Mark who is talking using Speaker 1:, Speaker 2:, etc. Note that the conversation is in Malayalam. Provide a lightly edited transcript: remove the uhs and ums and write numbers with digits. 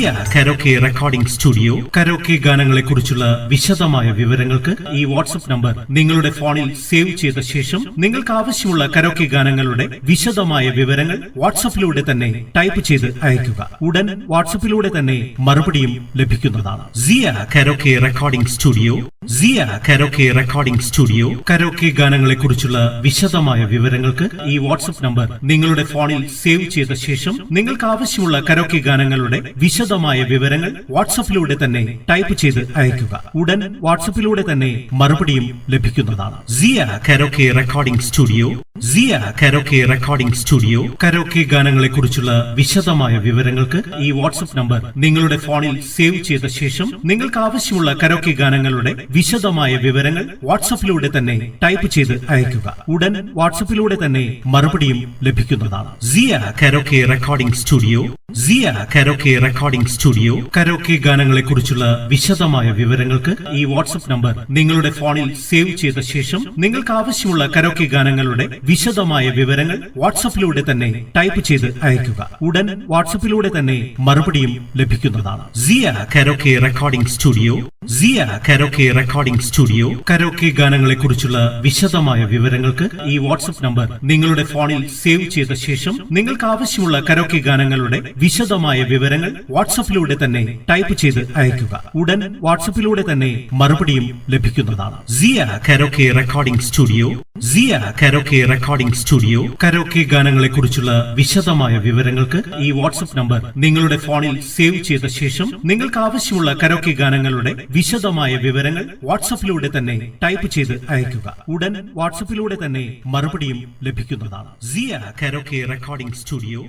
Speaker 1: സിയ കരോക്കെ റെക്കോർഡിംഗ് സ്റ്റുഡിയോ കരോക്കെ ഗാനങ്ങളെ കുറിച്ചുള്ള വിശദമായ വിവരങ്ങൾക്ക് ഈ വാട്സ്ആപ്പ് നമ്പർ നിങ്ങളുടെ ഫോണിൽ സേവ് ചെയ്ത ശേഷം നിങ്ങൾക്ക് ആവശ്യമുള്ള കരോക്കെ ഗാനങ്ങളുടെ വിശദമായ വിവരങ്ങൾ വാട്സ്ആപ്പിലൂടെ തന്നെ ടൈപ്പ് ചെയ്ത് അയയ്ക്കുക. ഉടൻ വാട്സ്ആപ്പിലൂടെ തന്നെ മറുപടിയും ലഭിക്കുന്നതാണ്. സിയ കരോക്കെ റെക്കോർഡിംഗ് സ്റ്റുഡിയോ സിയ കരോക്കെ റെക്കോർഡിംഗ് സ്റ്റുഡിയോ കരോക്കെ ഗാനങ്ങളെ കുറിച്ചുള്ള വിശദമായ വിവരങ്ങൾക്ക് ഈ വാട്സ്ആപ്പ് നമ്പർ നിങ്ങളുടെ ഫോണിൽ സേവ് ചെയ്ത ശേഷം നിങ്ങൾക്ക് ആവശ്യമുള്ള കരോക്കെ ഗാനങ്ങളുടെ വിശദമായ വിവരങ്ങൾ വാട്സ്ആപ്പിലൂടെ തന്നെ ടൈപ്പ് ചെയ്ത് അയയ്ക്കുക. ഉടൻ വാട്സ്ആപ്പിലൂടെ തന്നെ മറുപടിയും ലഭിക്കുന്നതാണ്. സിയ കരോക്കെ റെക്കോർഡിംഗ് സ്റ്റുഡിയോ സിയ കരോക്കെ റെക്കോർഡിംഗ് സ്റ്റുഡിയോ കരോക്കെ ഗാനങ്ങളെ കുറിച്ചുള്ള വിശദമായ വിവരങ്ങൾക്ക് ഈ വാട്സ്ആപ്പ് നമ്പർ നിങ്ങളുടെ ഫോണിൽ സേവ് ചെയ്ത ശേഷം നിങ്ങൾക്ക് ആവശ്യമുള്ള കരോക്കെ ഗാനങ്ങളുടെ വിശദമായ വിവരങ്ങൾ വാട്സ്ആപ്പിലൂടെ തന്നെ ടൈപ്പ് ചെയ്ത് അയയ്ക്കുക. ഉടൻ വാട്സ്ആപ്പിലൂടെ തന്നെ മറുപടിയും ലഭിക്കുന്നതാണ്. സിയ കരോക്കെ റെക്കോർഡിംഗ് സ്റ്റുഡിയോ സിയ കരോക്കെ റെക്കോർഡിംഗ് സ്റ്റുഡിയോ കരോക്കെ ഗാനങ്ങളെ കുറിച്ചുള്ള വിശദമായ വിവരങ്ങൾക്ക് ഈ വാട്സ്ആപ്പ് നമ്പർ നിങ്ങളുടെ ഫോണിൽ സേവ് ചെയ്ത ശേഷം നിങ്ങൾക്ക് ആവശ്യമുള്ള കരോക്കെ ഗാനങ്ങളുടെ വിശദമായ വിവരങ്ങൾ വാട്സ്ആപ്പിലൂടെ തന്നെ ടൈപ്പ് ചെയ്ത് അയയ്ക്കുക. ഉടൻ വാട്സ്ആപ്പിലൂടെ തന്നെ മറുപടിയും ലഭിക്കുന്നതാണ്. സിയ കരോക്കെ റെക്കോർഡിംഗ് സ്റ്റുഡിയോ സിയ കരോക്കെ റെക്കോർഡിംഗ് സ്റ്റുഡിയോ കരോക്കെ ഗാനങ്ങളെ കുറിച്ചുള്ള വിശദമായ വിവരങ്ങൾക്ക് ഈ വാട്സ്ആപ്പ് നമ്പർ നിങ്ങളുടെ ഫോണിൽ സേവ് ചെയ്ത ശേഷം നിങ്ങൾക്ക് ആവശ്യമുള്ള കരോക്കെ ഗാനങ്ങളുടെ വിശദമായ വിവരങ്ങൾ വാട്സ്ആപ്പിലൂടെ തന്നെ ടൈപ്പ് ചെയ്ത് അയയ്ക്കുക. ഉടൻ വാട്സ്ആപ്പിലൂടെ തന്നെ മറുപടിയും ലഭിക്കുന്നതാണ്. സിയ കരോക്കെ റെക്കോർഡിംഗ് സ്റ്റുഡിയോ സിയ കരോക്കെ റെക്കോർഡിംഗ് സ്റ്റുഡിയോ കരോക്കെ ഗാനങ്ങളെ കുറിച്ചുള്ള വിശദമായ വിവരങ്ങൾക്ക് ഈ വാട്സ്ആപ്പ് നമ്പർ നിങ്ങളുടെ ഫോണിൽ സേവ് ചെയ്ത ശേഷം നിങ്ങൾക്ക് ആവശ്യമുള്ള കരോക്കെ ഗാനങ്ങളുടെ വിശദമായ വിവരങ്ങൾ വാട്സ്ആപ്പിലൂടെ തന്നെ ടൈപ്പ് ചെയ്ത് അയയ്ക്കുക. ഉടൻ വാട്സ്ആപ്പിലൂടെ തന്നെ മറുപടിയും ലഭിക്കുന്നതാണ്. സിയ കരോക്കെ റെക്കോർഡിംഗ് സ്റ്റുഡിയോ